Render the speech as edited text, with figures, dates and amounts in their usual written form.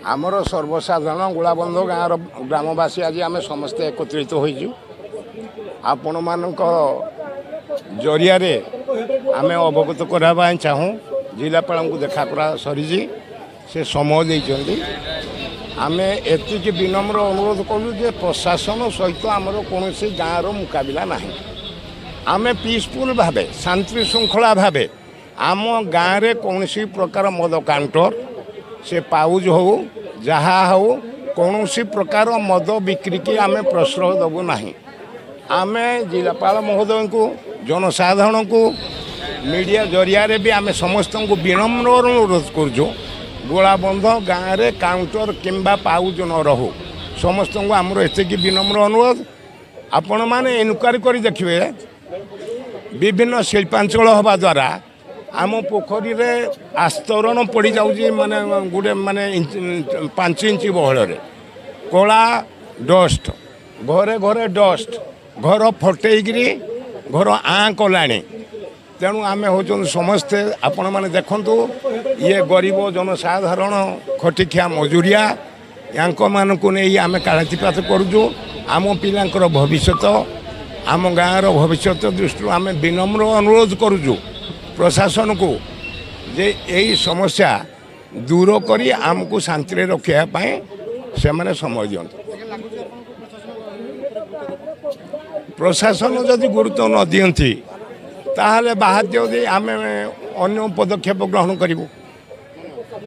आमर सर्वसाधारण गोलाबंध गाँव ग्रामवासी आज आम समस्ते एकत्रित होइजु आपण मानक जरिया आम अवगत करने चाहूँ जिलापाल को देखा करा सरी से समय देते आम एति विनम्र अनुरोध कलु जे प्रशासन सहित आमर कौन गाँव मुकाबला ना आम पीसफुल भावे शांति श्रृंखला भावे आम गाँव में कौन प्रकार मद काउंटर से पाउज हो जहाँ हो कौन प्रकार मद बिक्री की आम प्रश्रय देवु ना आम जिलापाल महोदय को जनसाधारण को मीडिया जरिया भी आम समस्त को विनम्र अनुरोध करुँ गोलाबंध गाँव में काउंटर किंबा पाउज न रहू समस्त को आमर एतिक विनम्र अनुरोध आपण मैंने इनक्वारी कर देखिए विभिन्न शिल्पांचल हवा द्वारा आम पोखरी रे आस्तरण पड़ जाऊँगी माने गोटे माने 5 इंच बहल कला डस्ट घरे घरे डस्ट घर फटेकरी घर आँ कला तेणु आम हूँ समस्ते आपण मैंने देखु ये गरीब जनसाधारण खटिखिया मजूरिया यांक मानक नहीं आम कालातिपात करुचु आम पिलांकर भविष्यत आम गाँवर भविष्यत दृष्टि आम विनम्र अनुरोध करुचु प्रशासन को जे यही समस्या दूर करी आमको शांति रखापी से मैंने समय दिंतु प्रशासन जदि गुरुत्व न दियंती ताहले बाहर आम अन्य पदक्षेप ग्रहण करूँ।